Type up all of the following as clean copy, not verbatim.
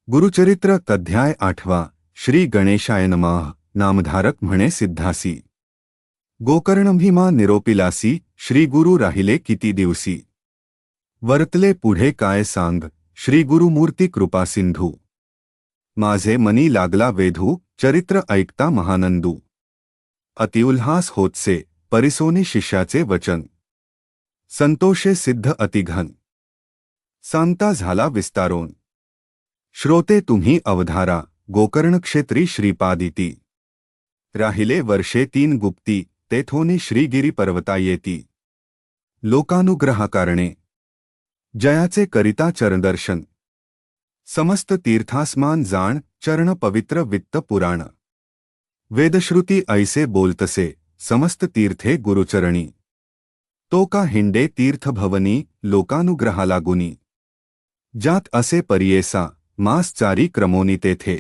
गुरुचरित्र अध्याय 8 श्री गणेशाय नमः। नामधारक म्हणे सिद्धासी। गोकर्णभीमा निरोपिलासी, श्री गुरु राहिले किती दिवसी। वर्तले पुढे काय सांग, श्री गुरुमूर्ती कृपा सिंधू। माझे मनी लागला वेधू, चरित्र ऐकता महानंदू। अतिउल्हास होतसे, परिसोनी शिष्याचे वचन। संतोषे सिद्ध अतिघन, सांगता झाला विस्तारोन। श्रोते तुम्ही अवधारा, गोकर्ण क्षेत्री श्रीपादिती। राहिले वर्षे 3 गुप्ती, तेथोनी श्रीगिरी पर्वता येती। लोकानुग्रहाकारणे, जयाचे करिता चरणदर्शन। समस्त तीर्थास्मान जाण, चरण पवित्र वित्त पुराण। वेदश्रुती ऐसे बोलतसे, समस्त तीर्थे गुरुचरणी। तो का हिंडे तीर्थ भवनी, लोकानुग्रहा लागुनी। जात असे परियेसा, मास चारी क्रमोनी तेथे।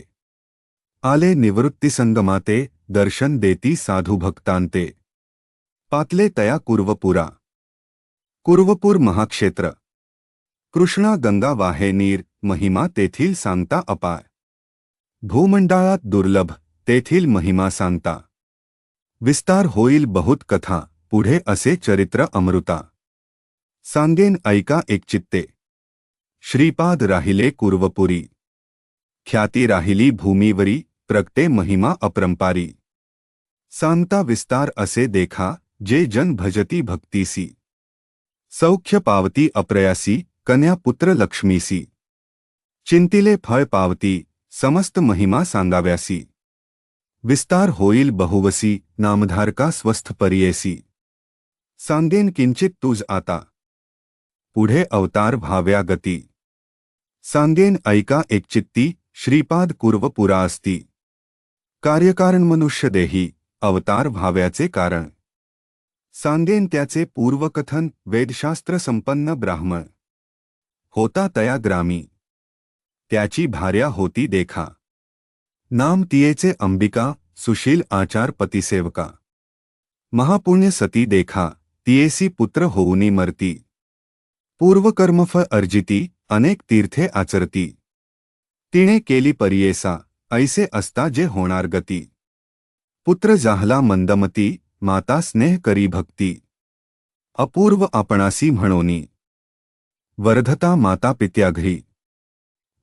आले निवृत्ती संगमाते, दर्शन देती साधु भक्तांते। पातले तया कुर्वपुरा, कुर्वपूर महाक्षेत्र। कृष्णा गंगा वाहे नीर, महिमा तेथील सांगता अपार। भूमंडळात दुर्लभ, तेथील महिमा सांगता। विस्तार होईल बहुत कथा, पुढे असे चरित्र अमृता। सांगेन ऐका एकचित्ते, श्रीपाद राहिले कुर्वपुरी। ख्याती राहिली भूमीवरी, प्रगटे महिमा अपरंपारी। सांगता विस्तार असे देखा, जे जन भजती भक्तीसी। सौख्य पावती अप्रयासी, कन्या पुत्र लक्ष्मीसी। चिंतिले फळ पावती, समस्त महिमा सांगाव्यासी। विस्तार होईल बहुवसी, नामधारका स्वस्थ परियेसी। सांगेन किंचित तुझ आता, पुढे अवतार भाव्या गती। सांगेन ऐका एकचित्ती, श्रीपाद कुर्वपुरा असती। कार्यकारण मनुष्य देही, अवतार भाव्याचे कारण। सांगेन त्याचे पूर्वकथन, वेदशास्त्र संपन्न ब्राह्मण। होता तया ग्रामी, त्याची भार्या होती देखा। नाम तियेचे अंबिका, सुशील आचार पतिसेवका। महापुण्य सती देखा, तियेसी पुत्र होऊनी मरती। पूर्वकर्मफळ अर्जिती, अनेक तीर्थे आचरती। तिने केली परियेसा, ऐसे असता जे होणार गती। पुत्र जाहला मंदमती, माता स्नेह करी भक्ती। अपूर्व आपणासी म्हणोनी, वर्धता माता पित्याघरी।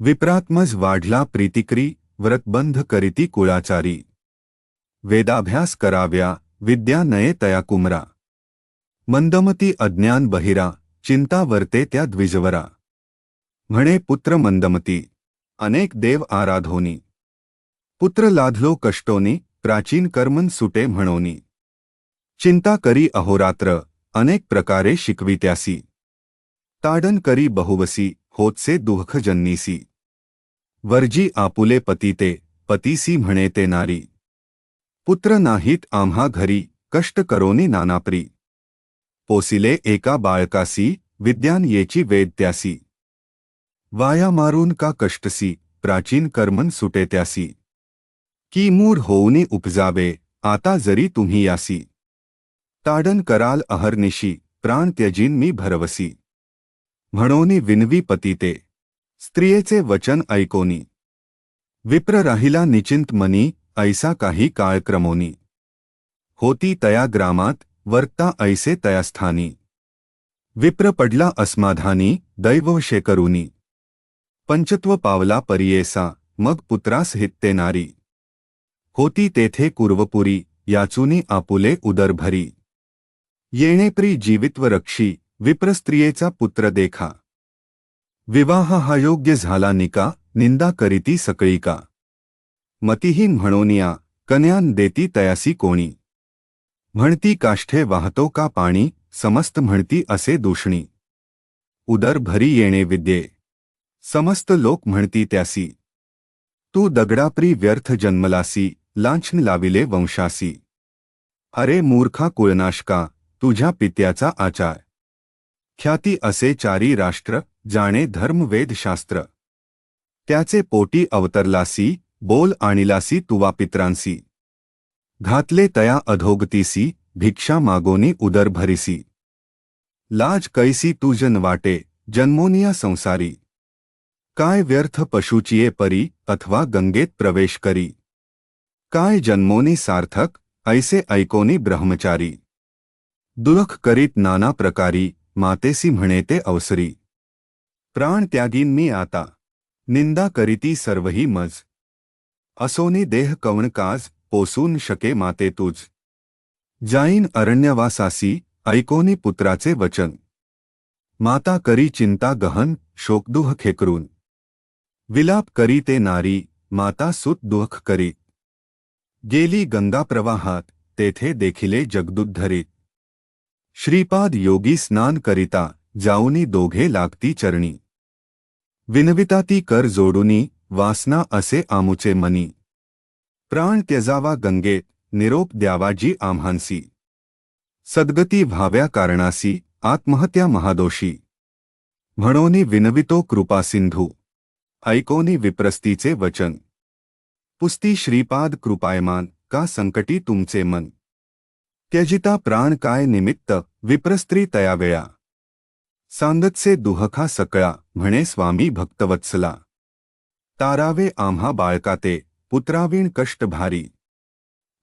विप्रात्मज वाढला प्रीतिकरी, व्रतबंध करीती कुळाचारी। वेदाभ्यास कराव्या, विद्या नये तया कुमरा। मंदमती अज्ञान बहिरा, चिंता वर्ते त्या द्विजवरा। म्हणे पुत्र मंदमती, अनेक देव आराधोनी। पुत्र लाधलो कष्टोनी, प्राचीन कर्मन सुटे म्हणोनी। चिंता करी अहोरात्र, अनेक प्रकारे शिकवित्यासी। ताडन करी बहुवसी, होतसे दुःख जन्नीसी। वर्जी आपुले पतीते, पतीसी म्हणे ते नारी। पुत्र नाहीत आम्हा घरी, कष्ट करोनी नानापरी। पोसिले एका बाळकासी, विद्यान येची वेद त्यासी। वाया मारून का कष्टसी, प्राचीन कर्मन सुटे त्यासी। की मूढ होऊनी उपजावे, आता जरी तुम्ही यासी। ताडन कराल अहर्निशी, प्राण त्यजीन मी भरवसी। म्हणोनी विनवी पतीते, स्त्रियेचे वचन ऐकोनी। विप्र राहिला निचिंत मनी, ऐसा काही काळ क्रमोनी। होती तया ग्रामात, वर्ता ऐसे तया स्थानी। विप्र पडला अस्माधानी, दैववशे करुनी। पंचत्व पावला परियेसा, मग पुत्रास हित्ते नारी। होती तेथे कुर्वपुरी, याचुनी आपुले उदर भरी। येणेप्री जीवित्व रक्षी, विप्रस्त्रियेचा पुत्र देखा। विवाह हा योग्य झाला निका, निंदा करीती सकळीका। मतिहीन म्हणोनिया, कन्यान देती तयासी कोणी। म्हणती काष्ठे वाहतो का पाणी, समस्त म्हणती असे दूषणी। उदर भरी येणे विद्ये, समस्त लोक म्हणती त्यासी। तू दगडाप्री व्यर्थ जन्मलासी, लांछन लाविले वंशासी। अरे मूर्खा कुळनाशका, तुझ्या पित्याचा आचार। ख्याती असे चारी राष्ट्र, जाणे धर्म वेदशास्त्र। त्याचे पोटी अवतरलासी, बोल आणिलासी तुवा पित्रांसी। घातले तया अधोगतीसी, भिक्षा मागोनी उदर भरिसी। लाज कैसी तुझन वाटे, जन्मोनिया संसारी। काय व्यर्थ पशुचिये परी अथवा गंगेत प्रवेश करी। काय जन्मोनी सार्थक ऐसे ऐकोनी ब्रह्मचारी। दुःख करीत नाना प्रकारी मातेसी म्हणे ते अवसरी। प्राण त्यागीन मी आता निंदा करीती सर्वही मज। असोनी देह कवण काज पोसून शके माते तुझ। जाईन अरण्यवासासी ऐकोनी पुत्राचे वचन। माता करी चिंता गहन शोकदुःख खेकरून। विलाप करी ते नारी माता सुत दुःख करीत। गेली गंगा प्रवाहात तेथे देखिले जगदुद्धरीत। श्रीपाद योगी स्नान करिता जाऊनी दोघे लागती चरणी। विनविता ती कर जोडुनी वासना असे आमुचे मनी। प्राण त्यजावा गंगेत निरोप द्यावा जी आम्हांसी। सद्गती व्हाव्या कारणासी आत्महत्या महादोषी। म्हणोनी विनवितो कृपा सिंधू ऐकोनी विप्रस्तीचे वचन। पुस्ती श्रीपाद कृपायमान का संकटी तुमचे मन। त्यजिता प्राण काय निमित्त विप्रस्त्री तया वेळा। सांगतसे दुहखा सकळा म्हणे स्वामी भक्तवत्सला। तारावे आम्हा बाळकाते पुत्रावीण कष्ट भारी।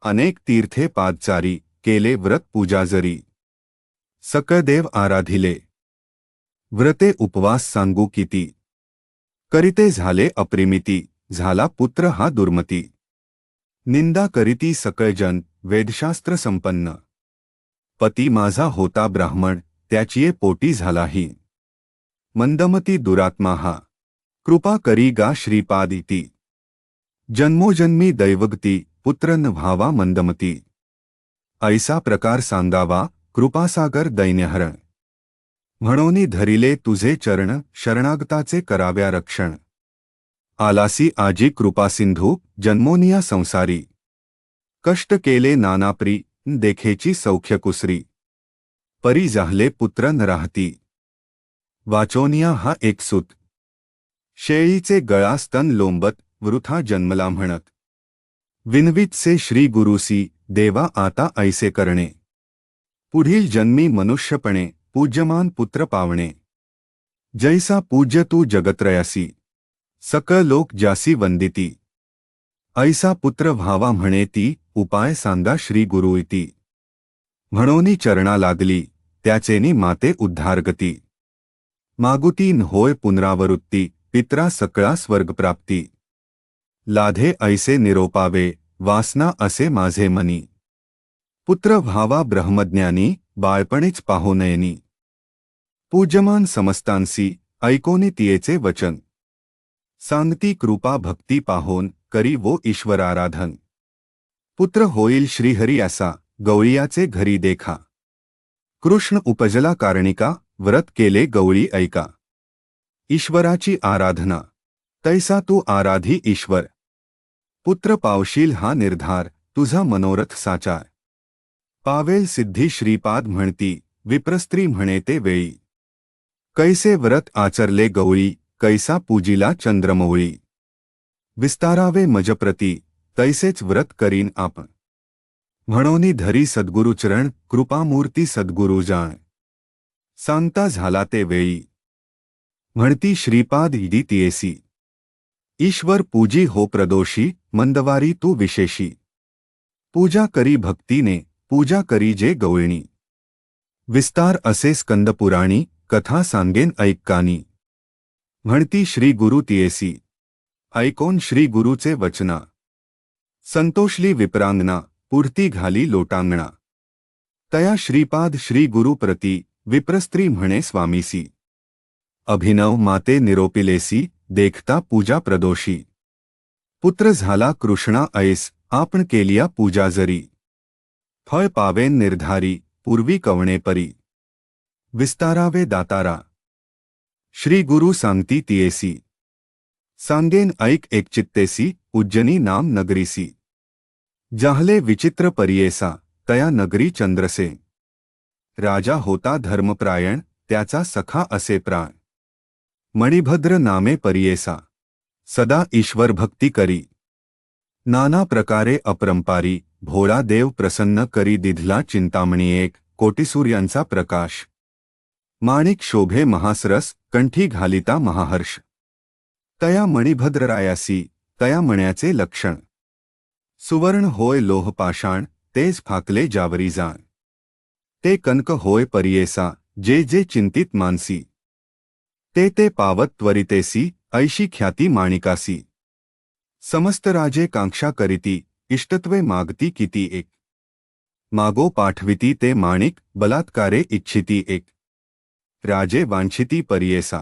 अनेक तीर्थे पादचारी केले व्रत पूजा जरी। सकळ देव आराधिले व्रते उपवास सांगू किती। करिते झाले अप्रिमिती झाला पुत्र हा दुर्मती। निंदा करीती सकळ जन वेदशास्त्र संपन्न। पती माझा होता ब्राह्मण त्याचिये पोटी झालाही। मंदमती दुरात्मा हा कृपा करी गा श्रीपाद इति। जन्मोजन्मी दैवगती पुत्र न व्हावा मंदमती। ऐसा प्रकार सांगावा कृपासागर दैन्यहरण। म्हणोनी धरिले तुझे चरण शरणागताचे कराव्या रक्षण। आलासी आजी कृपासिंधू जन्मोनिया संसारी। कष्ट केले नानाप्री देखेची सौख्य कुसरी। परी जाहले पुत्र न राहती वाचोनिया हा एक सुत। शेळीचे गळा स्तन लोंबत वृथा जन्मला म्हणत। विनवितसे श्री गुरुसी देवा आता ऐसे करणे। पुढील जन्मी मनुष्यपणे पूज्यमान पुत्र पावणे। जैसा पूज्य तू जगत्रयासी सकळ लोक जासी वंदिती। ऐसा पुत्र व्हावा म्हणे ती उपाय सांगा श्री गुरु इति। म्हणोनी चरणा लागली त्याचेनी माते उद्धारगती। मागुती न होय पुनरावृत्ती पित्रा सकळा स्वर्गप्राप्ती। लाधे ऐसे निरोपावे वासना असे माझे मनी। पुत्र व्हावा ब्रह्मज्ञानी बाळपणीच पाहो नयनी। पूज्यमान समस्तांसी ऐकोनी तियेचे वचन। सांगती कृपा भक्ती पाहोन करी वो ईश्वराराधन। पुत्र होईल श्रीहरी असा गवळीयाचे घरी देखा। कृष्ण उपजला कारणिका व्रत केले गवळी ऐका। ईश्वराची आराधना तैसा तू आराधी ईश्वर। पुत्र पावशील हा निर्धार तुझा मनोरथ साचार। पावेल सिद्धी श्रीपाद म्हणती विप्रस्त्री म्हणे ते वेळी। कैसे व्रत आचरले गवळी कैसा पूजिला चंद्रमौळी। विस्तारावे मजप्रती तैसेच व्रत करीन आपण। म्हणोनी धरी सद्गुरुचरण कृपामूर्ती सद्गुरु जाण। सांगता झाला ते वेळी म्हणती श्रीपाद इदी तियेसी। ईश्वर पूजी हो प्रदोषी मंदवारी तू विशेषी। पूजा करी भक्तीने पूजा करी जे गवळणी। विस्तार असे स्कंदपुराणी कथा सांगेन ऐक्कानी। म्हणती श्री गुरु तियेसी ऐकोन श्री गुरुचे वचना। संतोषली विप्रांगना पुढती घाली लोटांगणा। तया श्रीपाद श्री गुरु प्रती विप्रस्त्री म्हणे स्वामीसी। अभिनव माते निरोपिलेसी देखता पूजा प्रदोषी। पुत्र झाला कृष्णा ऐस आपण केलिया पूजा जरी। फळ पावेन निर्धारी पूर्वी कवणे परी। विस्तारावे दातारा श्री गुरु सांगती तियेसी। सांगेन ऐक एकचित्तेसी उज्जनी नाम नगरीसी। जाहले विचित्र परियेसा तया नगरी चंद्रसेन। राजा होता धर्मप्रायण त्याचा सखा असे प्राण। मणिभद्र नामे परियेसा सदा ईश्वर भक्ती करी। नाना प्रकारे अपरंपारी भोळा देव प्रसन्न करी दिधला चिंतामणी एक कोटीसूर्यांचा प्रकाश। माणिक शोभे महासरस कंठी घालिता महाहर्ष। तया मणिभद्ररायासी तया मण्याचे लक्षण सुवर्ण होय लोह पाषाण तेज फाकले जावरी जाण ते कनक होय परियेसा जे जे चिंतित मानसी ते पावत त्वरितेसी ऐशी ख्याती माणिकासी समस्त राजे कांक्षा करीती इष्टत्वे मागती किती एक मागो पाठविती ते माणिक बलात्कारे इच्छिती एक राजे वांछिती परियेसा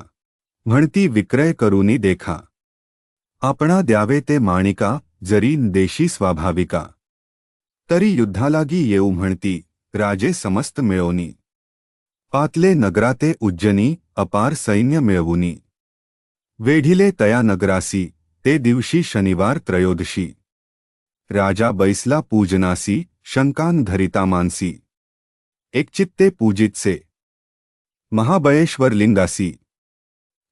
म्हणती विक्रय करूनी देखा आपणा द्यावे ते माणिका जरी देशी स्वाभाविका तरी युद्धालागी येऊ म्हणती राजे समस्त मिळवनी पातले नगराते उज्जनी अपार सैन्य मिळवुनी वेढिले तया नगरासी ते दिवशी शनिवार त्रयोदशी राजा बैसला पूजनासी शंकान धरिता मानसी एकचित्ते पूजितसे महाबळेश्वर लिंगासी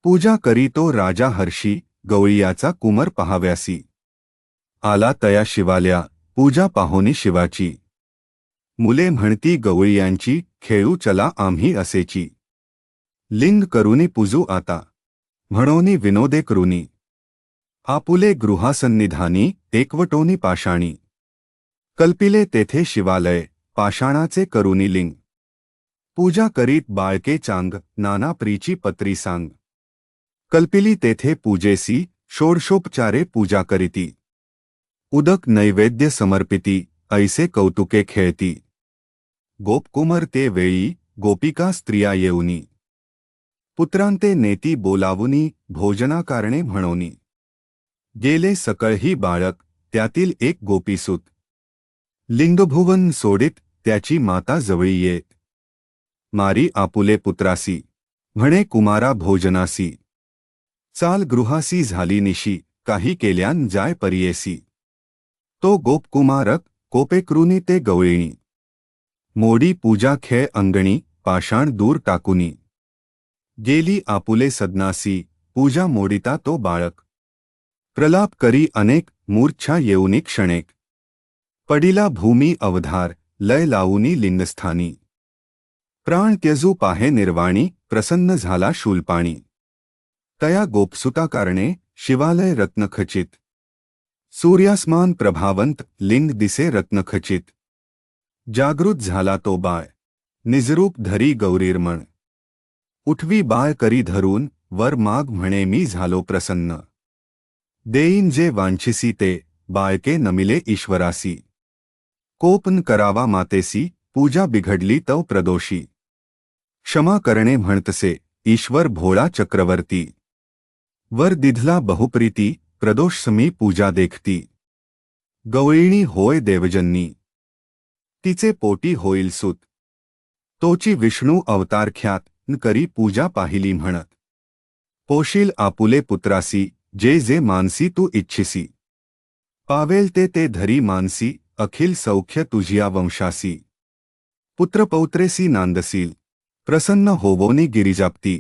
पूजा करी तो राजा हर्षी गवळीयाचा कुमर पहाव्यासी आला तया शिवाल्या पूजा पाहोनी शिवाची मुले म्हणती गवळीयांची खेळू चला आम्ही असेची लिंग करुनी पूजू आता म्हणोनी विनोदे करुनी आपुले गृहासन्निधानी एकवटोनी पाषाणी कल्पिले तेथे शिवालय पाषाणाचे करुनी लिंग पूजा करीत बाळके चांग नाना प्रीची पत्री सांग कल्पिली तेथे पूजेसी षोडशोपचारे पूजा करीती उदक नैवेद्य समर्पिती ऐसे कौतुके खेळती गोपकुमर ते वेळी गोपिका स्त्रिया येऊनी पुत्रांते नेती बोलावुनी भोजनाकारणे म्हणोनी गेले सकळही बाळक त्यातील एक गोपीसूत लिंगभुवन सोडित त्याची माता जवळी येत मारी आपुले पुत्रासी म्हणे कुमारा भोजनासी चाल गृहासी झाली निशी काही केल्यान जाय परियेसी तो गोपकुमारक कोपेकृनी ते गवळिणी मोडी पूजा खेळ अंगणी पाषाण दूर टाकुनी गेली आपुले सदनासी पूजा मोडिता तो बाळक प्रलाप करी अनेक मूर्छा येऊनी क्षणेक पडिला भूमी अवधार लय लावुनी लिंगस्थानी प्राण त्यजू पाहे निर्वाणी प्रसन्न झाला शूलपाणी तया गोपसुता कारणे शिवालय रत्नखचित सूर्यास्मान प्रभावंत लिंग दिसे रत्नखचित जागृत झाला तो बाळ निजरूप धरी गौरीर्मण उठवी बाळ करी धरून वर माग म्हणे मी झालो प्रसन्न देईन जे वांछिसी ते बाळके नमिले ईश्वरासी कोपन करावा मातेसी पूजा बिघडली तव प्रदोषी क्षमा करणे म्हणतसे ईश्वर भोळा चक्रवर्ती वर दिधला बहुप्रीती प्रदोषसमी पूजा देखती गवळिणी होय देवजन्नी तिचे पोटी होईल सुत तोची विष्णू अवतार ख्यात न करी पूजा पाहिली म्हणत पोशील आपुले पुत्रासी जे जे मानसी तू इच्छिसी पावेल ते धरी मानसी अखिल सौख्य तुझिया वंशासी पुत्रपौत्रेसी नांदसील प्रसन्न होवोनी गिरिजाप्ती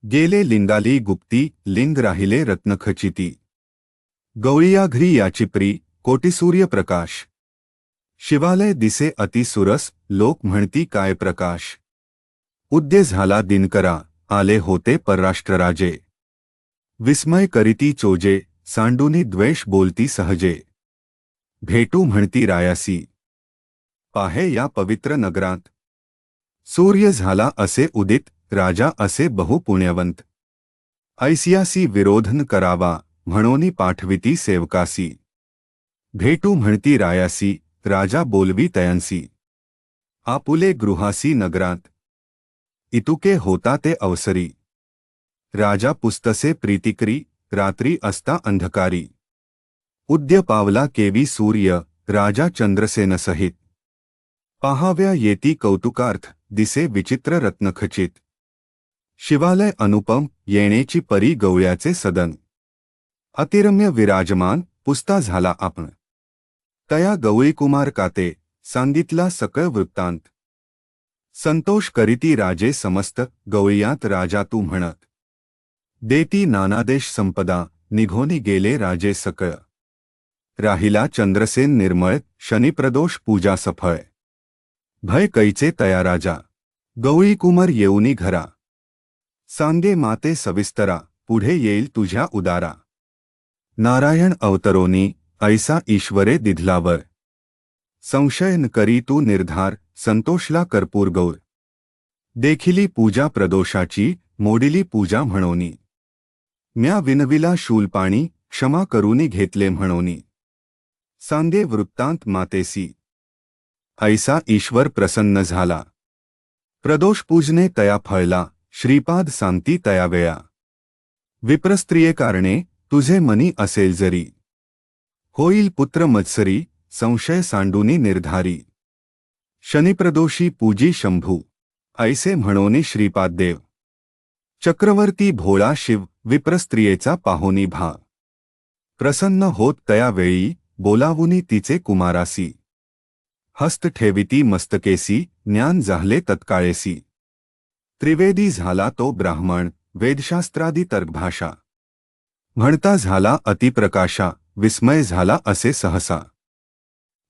गेले लिंगाली गुप्ती लिंग राहिले रत्नखचिती गवळिया घरी याची प्री कोटीसूर्य प्रकाश शिवालय दिसे अतिसुरस लोक म्हणती काय प्रकाश उद्य झाला दिनकरा आले होते परराष्ट्रराजे विस्मय करीती चोजे सांडूनी द्वेष बोलती सहजे भेटू म्हणती रायासी पाहे या पवित्र नगरात सूर्य झाला असे उदित राजा असे बहुपुण्यवंत ऐसियासी विरोधन करावा म्हणोनी पाठविती सेवकासी भेटू म्हणती रायासी राजा बोलवी तयांसी आपुले गृहासी नगरात इतुके होता ते अवसरी राजा पुस्तसे प्रीतिकरी रात्री असता अंधकारी उद्य पावला केवी सूर्य राजा चंद्रसेन सहित पाहाव्या येती कौतुकार्थ दिसे विचित्र रत्नखचित शिवालय अनुपम येणेची परी गवळ्याचे सदन अतिरम्य विराजमान पुस्ता झाला आपण तया गवळीकुमार काते सांगितला सकळ वृत्तांत संतोष करीती राजे समस्त गवळियात राजा तू म्हणत देती नानादेश संपदा निघोनी गेले राजे सकळ राहिला चंद्रसेन निर्मळ शनिप्रदोष पूजा सफळ भय कैचे तया राजा गवळीकुमार येऊनी घरा सांगे माते सविस्तरा पुढे येईल तुझ्या उदारा. नारायण अवतरोनी ऐसा ईश्वरे दिधलावर. संशय न करी तू निर्धार, संतोषला कर्पूर गौर. देखिली पूजा प्रदोषाची, मोडिली पूजा म्हणोनी. म्या विनविला शूलपाणी, क्षमा करूनी घेतले म्हणोनी. सांगे वृत्तांत मातेसी. ऐसा ईश्वर प्रसन्न झाला. प्रदोष पूजने तया फळला, श्रीपाद सांती तया वेळा. विप्रस्त्रिये कारणे, तुझे मनी असेल जरी. होईल पुत्र मत्सरी, संशय सांडूनी निर्धारी. शनिप्रदोषी पूजी शंभू, ऐसे म्हणोनी श्रीपाददेव. चक्रवर्ती भोळा शिव, विप्रस्त्रियेचा पाहोनी भा. प्रसन्न होत तया वेळी, बोलावुनी तिचे कुमारासी. हस्त ठेविती मस्तकेसी, ज्ञान जाहले तत्काळेसी. त्रिवेदी झाला तो ब्राह्मण, वेदशास्त्रादी तर्कभाषा. म्हणता झाला अतिप्रकाशा, विस्मय झाला असे सहसा.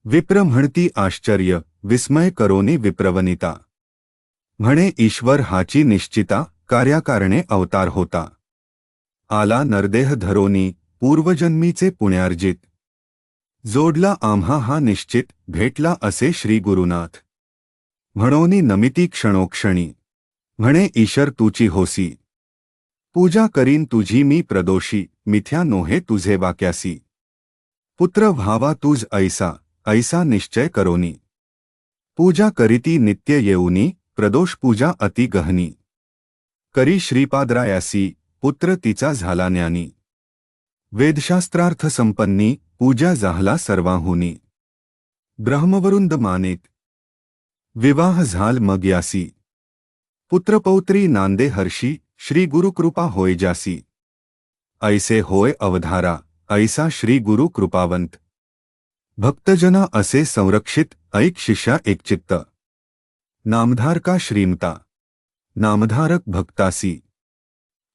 विप्र म्हणती आश्चर्य, विस्मय करोनी विप्रवनिता. म्हणे ईश्वर हाची निश्चिता, कार्याकारणे अवतार होता. आला नरदेह धरोनी, पूर्वजन्मीचे पुण्यार्जित. जोडला आम्हा हा निश्चित, भेटला असे श्री गुरुनाथ. म्हणोनी नमिती क्षणोक्षणी, म्हणे ईशर तुची होसी. पूजा करीन तुझी मी प्रदोषी, मिथ्या नोहे तुझे वाक्यासी. पुत्र व्हावा तुझ ऐसा, ऐसा निश्चय करोनी. पूजा करीती नित्य येऊनी, प्रदोष पूजा अति गहनी. करी श्रीपादरायासी, पुत्र तिचा झाला ज्ञानी. वेदशास्त्रार्थ संपन्नी, पूजा जाहला सर्वाहुनी. ब्रह्मवरुंद मानेत, विवाह झाल मग यासी. पुत्रपौत्री नांदे हर्षी, श्री गुरुकृपा होय जासी. ऐसे होय अवधारा, ऐसा श्री गुरु कृपावंत. भक्तजना असे संरक्षित, ऐक शिष्या एकचित्त. नामधारका श्रीमता, नामधारक भक्तासी.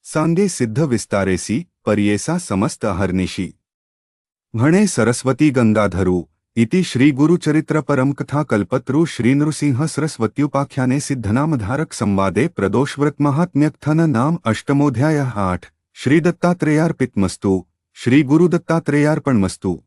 सांगे सिद्ध विस्तारेसी, परियेसा समस्त अहर्निशी. म्हणे सरस्वती गंगाधरू, इति श्री गुरुचरित्र परमकथा कल्पतरु श्री नृसिंह सरस्वत्युपाख्याने सिद्धनामधारक संवादे प्रदोषव्रत महात्म्यकथन नाम अष्टमोध्यायः 8. श्री दत्तात्रेयार्पितमस्तु. श्री गुरुदत्तात्रेयार्पणमस्तु.